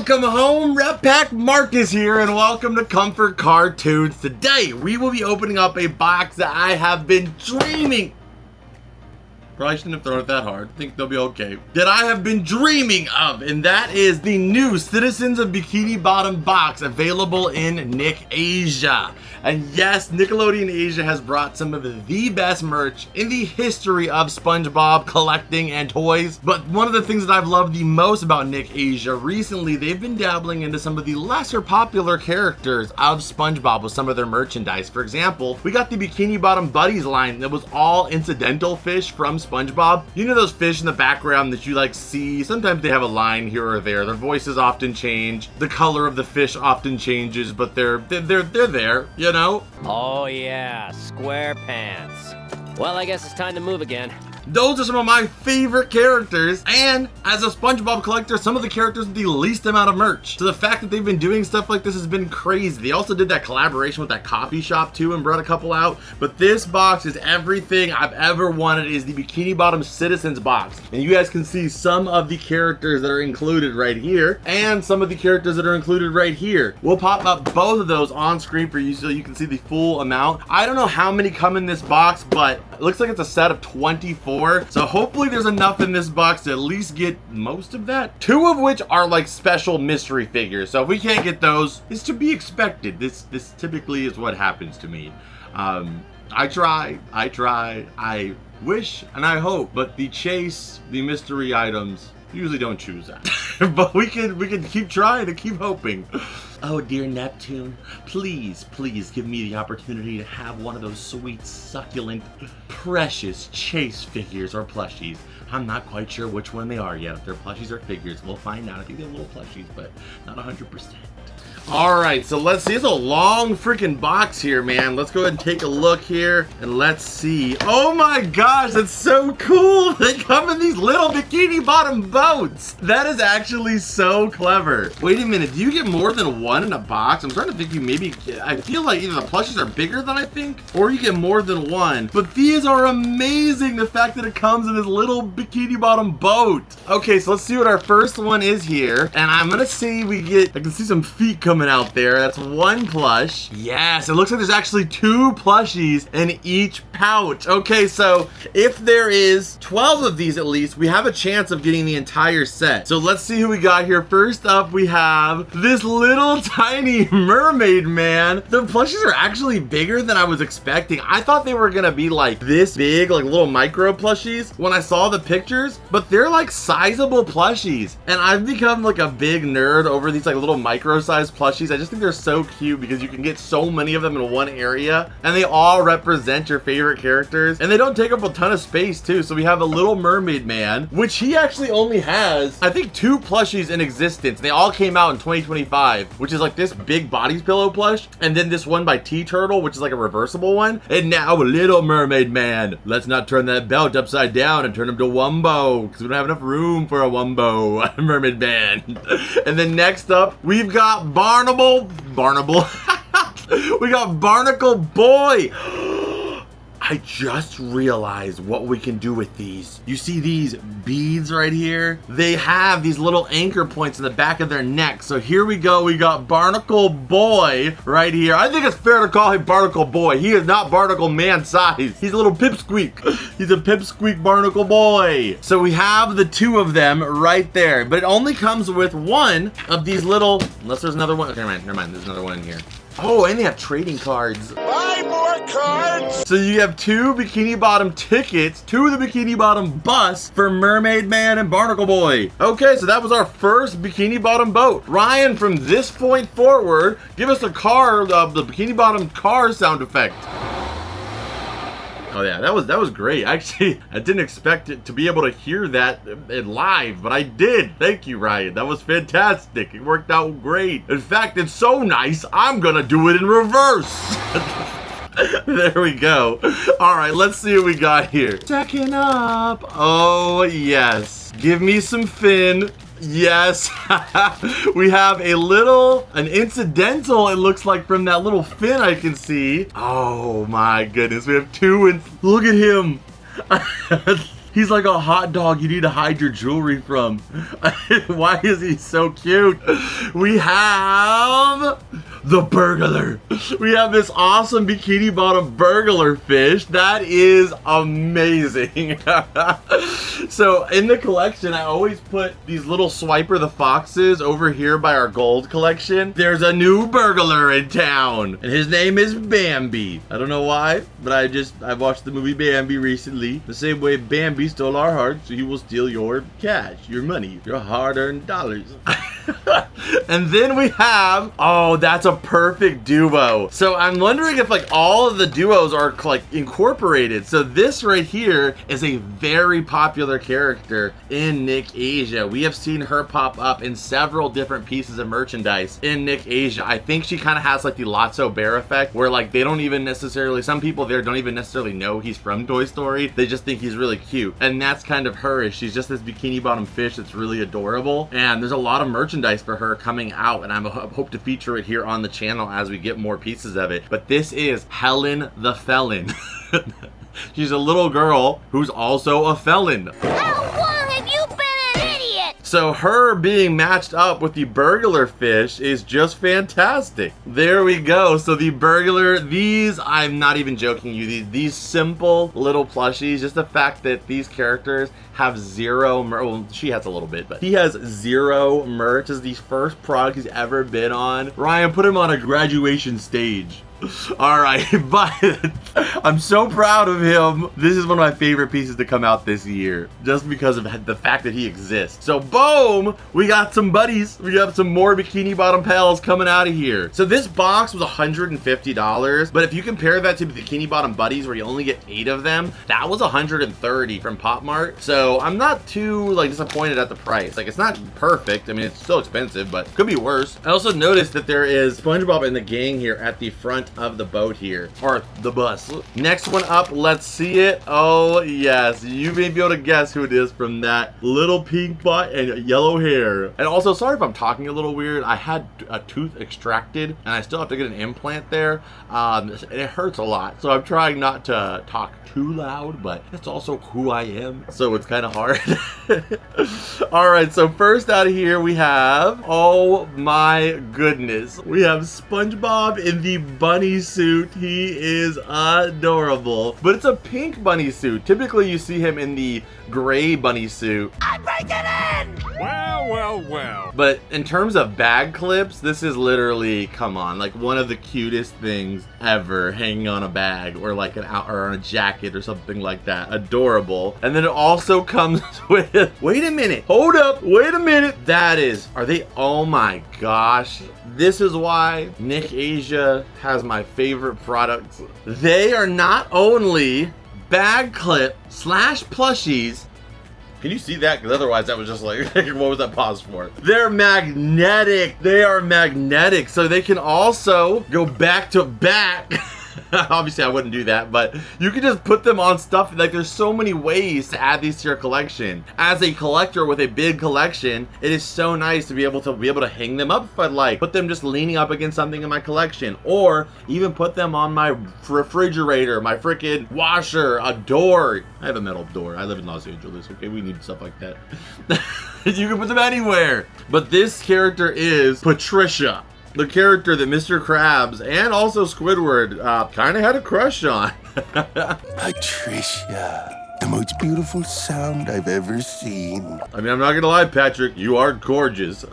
Welcome home, Rep Pack Marcus here, and welcome to Comfort Cartoons. Today, we will be opening up a box that I have been dreaming. Probably shouldn't have thrown it that hard. I think they'll be okay. That I have been dreaming of, and that is the new Citizens of Bikini Bottom box available in Nick Asia. And yes, Nickelodeon Asia has brought some of the best merch in the history of SpongeBob collecting and toys. But one of the things that I've loved the most about Nick Asia recently, they've been dabbling into some of the lesser popular characters of SpongeBob with some of their merchandise. For example, we got the Bikini Bottom Buddies line that was all incidental fish from SpongeBob. You know those fish in the background that you like see? Sometimes they have a line here or there. Their voices often change. The color of the fish often changes, but they're there, you know? Oh yeah, SquarePants. Well, I guess it's time to move again. Those are some of my favorite characters, and as a SpongeBob collector, some of the characters with the least amount of merch. So the fact that they've been doing stuff like this has been crazy. They also did that collaboration with that coffee shop too and brought a couple out. But this box is everything I've ever wanted. It is the Bikini Bottom Citizens box. And you guys can see some of the characters that are included right here and some of the characters that are included right here. We'll pop up both of those on screen for you so you can see the full amount. I don't know how many come in this box, but it looks like it's a set of 24. So hopefully there's enough in this box to at least get most of that. Two of which are like special mystery figures. So if we can't get those, it's to be expected. This typically is what happens to me. I try, I wish, and I hope, but the mystery items usually don't choose that. But we can keep trying and keep hoping. Oh dear Neptune, please give me the opportunity to have one of those sweet, succulent, precious chase figures or plushies. I'm not quite sure which one they are yet. If they're plushies or figures, we'll find out. I think they're little plushies, but not 100%. Alright, so let's see. It's a long freaking box here, man. Let's go ahead and take a look here and let's see. Oh my gosh, that's so cool. They come in these little Bikini Bottom boats. That is actually so clever. Wait a minute, do you get more than one in a box? I'm trying to think I feel like either the plushies are bigger than I think, or you get more than one. But these are amazing, the fact that it comes in this little Bikini Bottom boat. Okay, so let's see what our first one is here. And I'm gonna say I can see some feet coming out there. That's one plush. Yes, it looks like there's actually two plushies in each pouch. Okay, so if there is 12 of these at least, we have a chance of getting the entire set. So let's see who we got here. First up, we have this little tiny mermaid man. The plushies are actually bigger than I was expecting. I thought they were gonna be like this big, like little micro plushies when I saw the pictures, but they're like sizable plushies. And I've become like a big nerd over these like little micro size plushies. I just think they're so cute because you can get so many of them in one area and they all represent your favorite characters and they don't take up a ton of space too. So we have a little mermaid man, which he actually only has, I think, 2 plushies in existence. They all came out in 2025, which is like this big body pillow plush and then this one by T-Turtle, which is like a reversible one. And now a little mermaid man. Let's not turn that belt upside down and turn him to Wumbo because we don't have enough room for a Wumbo mermaid man. And then next up, we've got Barnacle. We got Barnacle Boy. I just realized what we can do with these. You see these beads right here? They have these little anchor points in the back of their neck. So here we go. We got Barnacle Boy right here. I think it's fair to call him Barnacle Boy. He is not Barnacle Man size. He's a little pipsqueak. He's a pipsqueak Barnacle Boy. So we have the 2 of them right there. But it only comes with one of these little, unless there's another one. Okay, never mind. There's another one in here. Oh, and they have trading cards. Buy more cards! So you have 2 Bikini Bottom tickets to the Bikini Bottom bus for Mermaid Man and Barnacle Boy. Okay, so that was our first Bikini Bottom boat. Ryan, from this point forward, give us the Bikini Bottom car sound effect. Oh yeah, that was great. Actually, I didn't expect it to be able to hear that live, but I did. Thank you, Ryan. That was fantastic. It worked out great. In fact, it's so nice, I'm gonna do it in reverse. There we go. All right, let's see what we got here. Second up. Oh yes. Give me some fin. Yes, we have an incidental, it looks like, from that little fin I can see. Oh my goodness, we have 2 and look at him. He's like a hot dog you need to hide your jewelry from. Why is he so cute? We have the Burglar. We have this awesome bikini bottom burglar fish. That is amazing. So in the collection, I always put these little Swiper the Foxes over here by our gold collection. There's a new burglar in town, and his name is Bambi. I don't know why, but I watched the movie Bambi recently. The same way Bambi stole our hearts, so he will steal your cash, your money, your hard-earned dollars. And then we have, oh, that's a perfect duo. So I'm wondering if like all of the duos are like incorporated. So this right here is a very popular character in Nick Asia. We have seen her pop up in several different pieces of merchandise in Nick Asia. I think she kind of has like the Lotso Bear effect, where like they don't even necessarily, some people there don't even necessarily know he's from Toy Story. They just think he's really cute. And that's kind of her. Is she's just this bikini bottom fish that's really adorable. And there's a lot of merchandise for her coming out, and I hope to feature it here on the channel as we get more pieces of it. But this is Helen the Felon. She's a little girl who's also a felon. How long have you been an idiot? So her being matched up with the burglar fish is just fantastic. There we go. So the burglar, these, I'm not even joking you, these simple little plushies, just the fact that these characters have zero merch. Well, she has a little bit, but he has zero merch. This is the first product he's ever been on. Ryan, put him on a graduation stage. All right, but I'm so proud of him. This is one of my favorite pieces to come out this year, just because of the fact that he exists. So boom, we got some buddies. We got some more bikini bottom pals coming out of here. So this box was $150, but if you compare that to bikini bottom buddies, where you only get 8 of them, that was $130 from Pop Mart. So I'm not too like disappointed at the price. Like, it's not perfect. I mean, it's still expensive, but could be worse. I also noticed that there is SpongeBob and the gang here at the front of the boat here, or the bus. Next one up, let's see it. Oh yes, you may be able to guess who it is from that little pink butt and yellow hair. And also, sorry if I'm talking a little weird. I had a tooth extracted and I still have to get an implant there. And it hurts a lot, so I'm trying not to talk too loud, but that's also who I am, so it's kind of hard. All right, so first out of here we have, oh my goodness, we have SpongeBob in the bunny suit. He is adorable, but it's a pink bunny suit. Typically you see him in the gray bunny suit. I'm breaking in! Well, well, well. But in terms of bag clips, this is literally, come on, like one of the cutest things ever hanging on a bag, or like or on a jacket or something like that. Adorable. And then it also comes with, wait a minute, hold up, wait a minute. That is, are they, oh my gosh. This is why Nick Asia has my favorite products. They are not only bag clip / plushies. Can you see that? Because otherwise that was just like, what was that pause for? They're magnetic. They are magnetic. So they can also go back to back. Obviously I wouldn't do that, but you can just put them on stuff. Like, there's so many ways to add these to your collection. As a collector with a big collection, it is so nice to be able to hang them up if I'd like. Put them just leaning up against something in my collection, or even put them on my refrigerator, my freaking washer, a door. I have a metal door. I live in Los Angeles, okay? We need stuff like that. You can put them anywhere. But this character is Patricia, the character that Mr. Krabs and also Squidward kind of had a crush on. Patricia, the most beautiful sound I've ever seen. I mean, I'm not gonna lie, Patrick, you are gorgeous.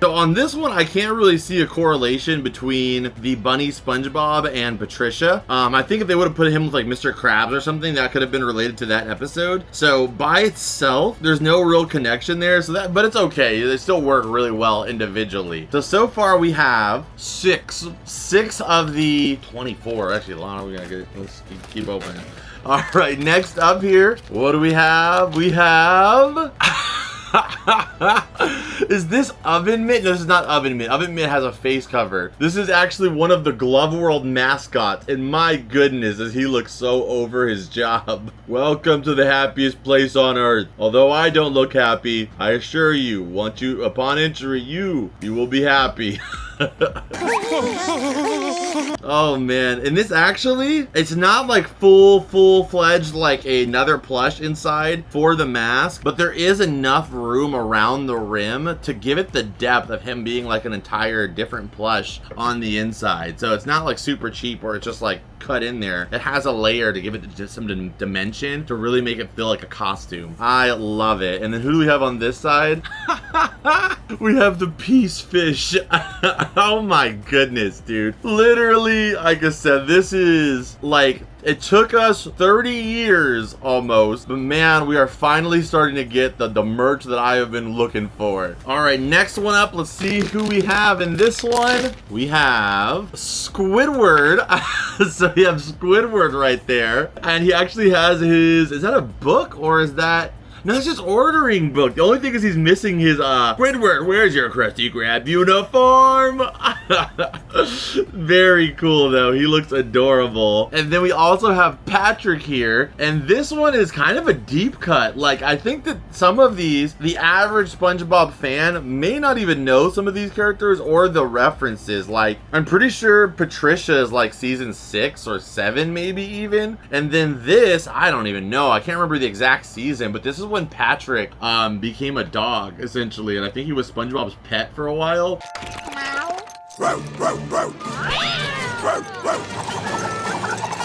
So on this one, I can't really see a correlation between the bunny SpongeBob and Patricia. I think if they would have put him with like Mr. Krabs or something, that could have been related to that episode. So by itself, there's no real connection there. So that, but it's okay. They still work really well individually. So far we have six of the 24. Actually, Lana, we gotta get. Let's keep opening. All right, next up here, what do we have? We have... Is this Oven Mitt? No, this is not Oven Mitt. Oven Mitt has a face cover. This is actually one of the Glove World mascots, and my goodness, does he look so over his job. Welcome to the happiest place on earth. Although I don't look happy, I assure you, upon entry, you will be happy. Oh man, and this actually, it's not like full-fledged like another plush inside for the mask, but there is enough room around the rim to give it the depth of him being like an entire different plush on the inside. So it's not like super cheap or it's just like cut in there. It has a layer to give it just some dimension to really make it feel like a costume. I love it. And then who do we have on this side? We have the peace fish. Oh my goodness, dude. Literally, like I said, this is like, it took us 30 years almost, but man, we are finally starting to get the merch that I have been looking for. All right, next one up, let's see who we have in this one. We have Squidward. So we have Squidward right there, and he actually has his, is that a book or is that, no, it's just ordering book. The only thing is he's missing his, Squidward, where's your Krusty Krab uniform? Very cool, though. He looks adorable. And then we also have Patrick here. And this one is kind of a deep cut. Like, I think that some of these, the average SpongeBob fan may not even know some of these characters or the references. Like, I'm pretty sure Patricia is like season 6 or 7, maybe even. And then this, I don't even know. I can't remember the exact season, but this is when Patrick became a dog, essentially, and I think he was SpongeBob's pet for a while.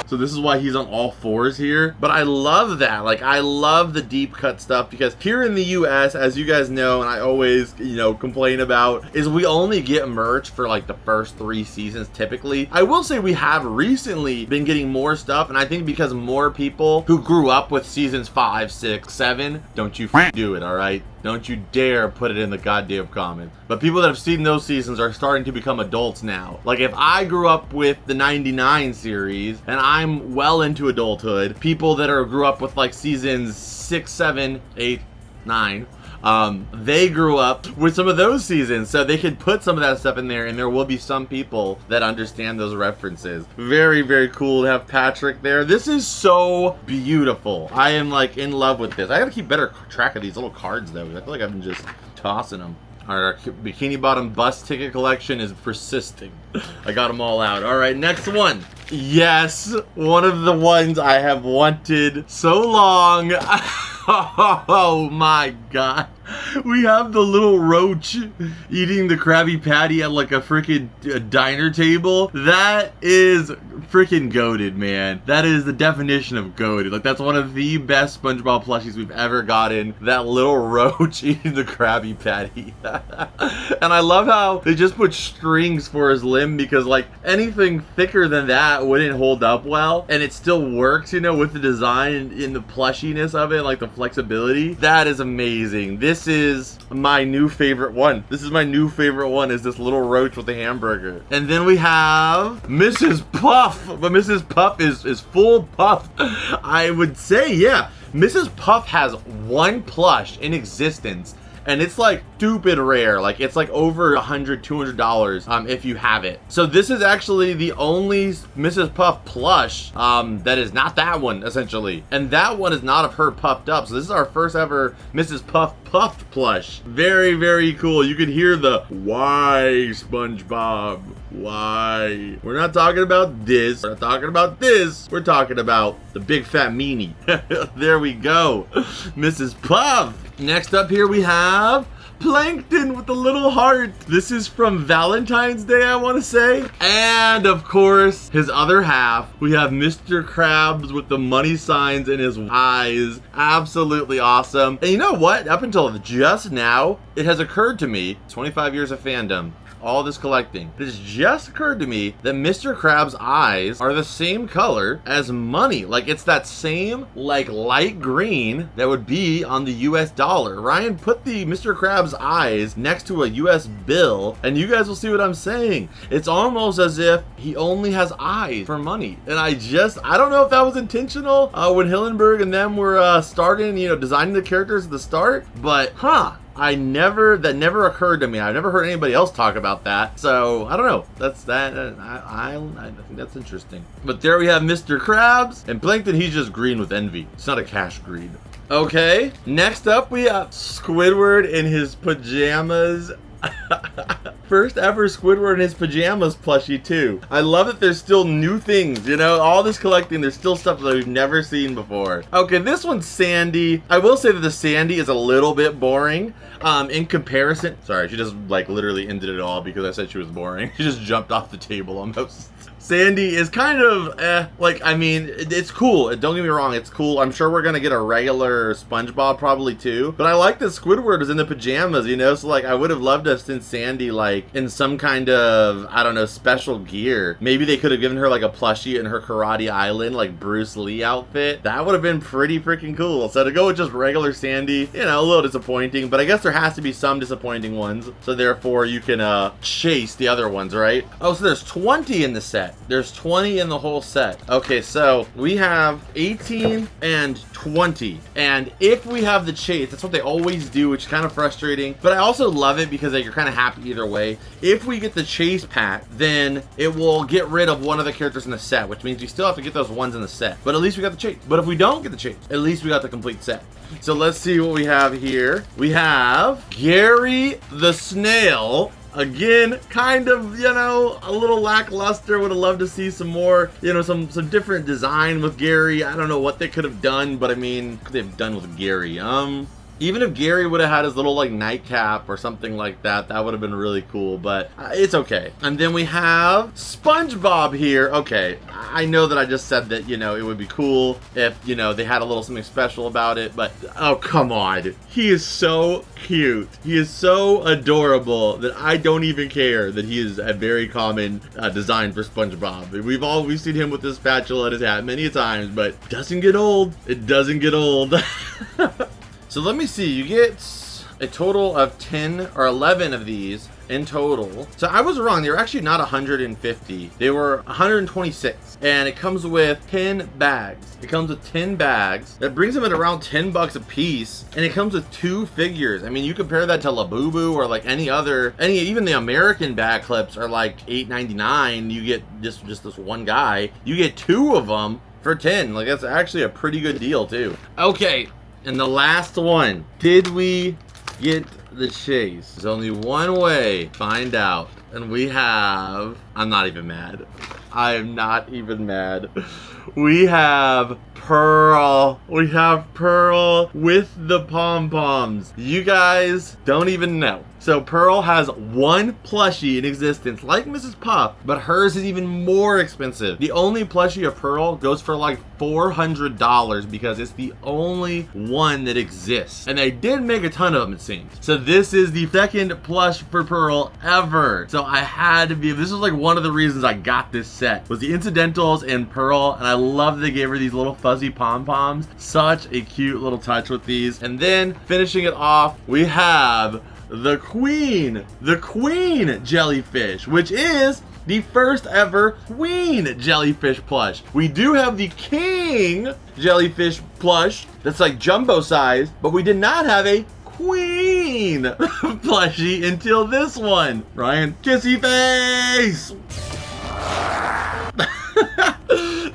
So this is why he's on all fours here. But I love that. Like, I love the deep cut stuff because here in the US, as you guys know, and I always, you know, complain about, is we only get merch for like the first 3 seasons typically. I will say we have recently been getting more stuff, and I think because more people who grew up with seasons 5, 6, 7, don't you do it, all right? Don't you dare put it in the goddamn comments. But people that have seen those seasons are starting to become adults now. Like, if I grew up with the 99 series and I'm well into adulthood, people that grew up with like seasons 6, 7, 8, 9, they grew up with some of those seasons, so they could put some of that stuff in there, and there will be some people that understand those references. Very, very cool to have Patrick there. This is so beautiful. I am like in love with this. I gotta keep better track of these little cards though, because I feel like I've been just tossing them. Our Bikini Bottom bus ticket collection is persisting. I got them all out. All right, next one. Yes, one of the ones I have wanted so long. Oh my god. We have the little Roach eating the Krabby Patty at like a freaking diner table. That is freaking goated, man. That is the definition of goated. Like, that's one of the best SpongeBob plushies we've ever gotten. That little Roach eating the Krabby Patty. And I love how they just put strings for his limb, because like anything thicker than that wouldn't hold up well, and it still works, you know, with the design in the plushiness of it, like the flexibility. That is amazing. This is my new favorite one. This is my new favorite one, is this little Roach with the hamburger. And then we have Mrs. Puff, but Mrs. Puff is full puff. I would say, yeah, Mrs. Puff has one plush in existence, and it's like stupid rare. Like, it's like over $100, $200 if you have it. So this is actually the only Mrs. Puff plush that is not that one, essentially. And that one is not of her puffed up. So this is our first ever Mrs. Puff puffed plush. Very, very cool. You can hear the why, SpongeBob, why? We're not talking about this. We're not talking about this. We're talking about the big fat meanie. There we go. Mrs. Puff. Next up here we have Plankton with the little heart. This is from Valentine's Day, I want to say. And of course, his other half, we have Mr. Krabs with the money signs in his eyes. Absolutely awesome. And you know what? Up until just now, it has occurred to me, 25 years of fandom, all this collecting, it has just occurred to me that Mr. Krabs' eyes are the same color as money. Like, it's that same like light green that would be on the US dollar. Ryan, put the Mr. Krabs' eyes next to a US bill and you guys will see what I'm saying. It's almost as if he only has eyes for money. And I don't know if that was intentional when Hillenburg and them were starting, you know, designing the characters at the start, but that never occurred to me. I've never heard anybody else talk about that. So I don't know. That's that. I think that's interesting. But there we have Mr. Krabs, and Plankton, he's just green with envy. It's not a cash greed. Okay. Next up, we have Squidward in his pajamas. first ever Squidward in his pajamas plushie too. I love that there's still new things, you know, all this collecting, there's still stuff that we've never seen before. Okay, this one's Sandy. I will say that the Sandy is a little bit boring in comparison. Sorry, she just like literally ended it all because I said she was boring. She just jumped off the table almost. Sandy is kind of, like, I mean, it's cool. Don't get me wrong, it's cool. I'm sure we're gonna get a regular Spongebob probably too. But I like that Squidward is in the pajamas, you know? So, like, I would have loved to have seen Sandy, like, in some kind of, I don't know, special gear. Maybe they could have given her, like, a plushie in her Karate Island, like, Bruce Lee outfit. That would have been pretty freaking cool. So to go with just regular Sandy, you know, a little disappointing. But I guess there has to be some disappointing ones. So therefore, you can, chase the other ones, right? Oh, so there's 20 in the set. There's 20 in the whole set. Okay, so we have 18 and 20. And if we have the chase, that's what they always do, which is kind of frustrating. But I also love it because like, you're kind of happy either way. If we get the chase pack, then it will get rid of one of the characters in the set, which means we still have to get those ones in the set. But at least we got the chase. But if we don't get the chase, at least we got the complete set. So let's see what we have here. We have Gary the Snail. Again, kind of, you know, a little lackluster. Would have loved to see some more, you know, some different design with Gary. I don't know what they could have done, but I mean, what could they have done with Gary? Even if Gary would have had his little like nightcap or something like that, that would have been really cool, but it's okay. And then we have Spongebob here. Okay, I know that I just said that, you know, it would be cool if, you know, they had a little something special about it, but oh, come on. He is so cute. He is so adorable that I don't even care that he is a very common design for Spongebob. We've seen him with this spatula and his hat many times, but it doesn't get old. It doesn't get old. So let me see, you get a total of 10 or 11 of these in total. So I was wrong, they were actually not 150. They were 126. And it comes with 10 bags. It comes with 10 bags. That brings them at around 10 bucks a piece. And it comes with 2 figures. I mean, you compare that to Labubu or like even the American bag clips are like $8.99. You get just this one guy. You get 2 of them for 10. Like, that's actually a pretty good deal too. Okay. And the last one, did we get the chase? There's only one way to find out. And we have, I'm not even mad. I am not even mad. We have Pearl. We have Pearl with the pom-poms. You guys don't even know. So Pearl has one plushie in existence, like Mrs. Puff, but hers is even more expensive. The only plushie of Pearl goes for like $400 because it's the only one that exists. And they did make a ton of them, it seems. So this is the second plush for Pearl ever. So I had to be, this was like one of the reasons I got this set, was the incidentals and Pearl. And I love they gave her these little fuzzy pom-poms. Such a cute little touch with these. And then finishing it off, we have the Queen Jellyfish, which is the first ever Queen Jellyfish plush. We do have the King Jellyfish plush that's like jumbo size, but we did not have a Queen plushie until this one. Ryan, kissy face!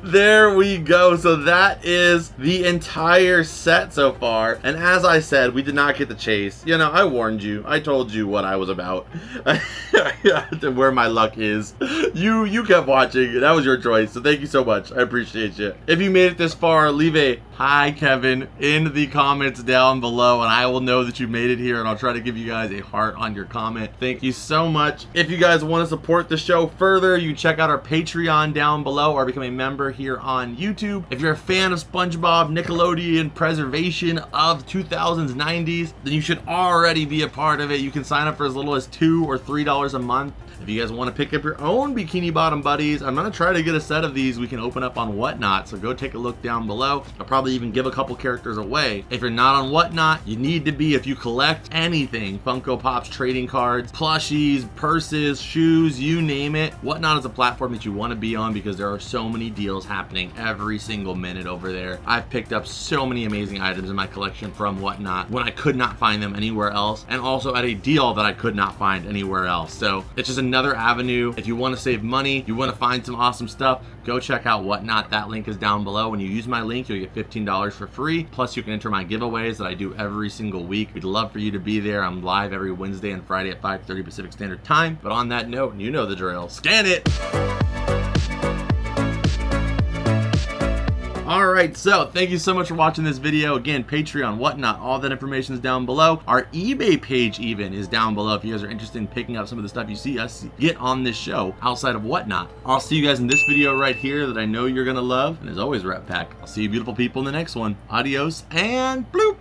There we go. So that is the entire set so far. And as I said, we did not get the chase. You know, I warned you. I told you what I was about. Where my luck is. You kept watching. That was your choice. So thank you so much. I appreciate you. If you made it this far, leave a hi, Kevin, in the comments down below. And I will know that you made it here. And I'll try to give you guys a heart on your comment. Thank you so much. If you guys want to support the show further, you check out our Patreon down below or become a member here on YouTube. If you're a fan of SpongeBob, Nickelodeon preservation of 2000s, 90s, then you should already be a part of it. You can sign up for as little as $2 or $3 a month. If you guys want to pick up your own Bikini Bottom buddies, I'm going to try to get a set of these we can open up on Whatnot, so go take a look down below. I'll probably even give a couple characters away. If you're not on Whatnot, you need to be if you collect anything. Funko Pops, trading cards, plushies, purses, shoes, you name it. Whatnot is a platform that you want to be on because there are so many deals happening every single minute over there. I've picked up so many amazing items in my collection from Whatnot when I could not find them anywhere else, and also at a deal that I could not find anywhere else. So it's just another avenue. If you want to save money, you want to find some awesome stuff, go check out Whatnot. That link is down below. When you use my link, you'll get 15% $15 for free. Plus, you can enter my giveaways that I do every single week. We'd love for you to be there. I'm live every Wednesday and Friday at 5:30 Pacific Standard Time. But on that note, you know the drill. Scan it! Alright, so thank you so much for watching this video. Again, Patreon, whatnot, all that information is down below. Our eBay page even is down below if you guys are interested in picking up some of the stuff you see us get on this show outside of whatnot. I'll see you guys in this video right here that I know you're gonna love. And as always, Rat Pack, I'll see you beautiful people in the next one. Adios and bloop!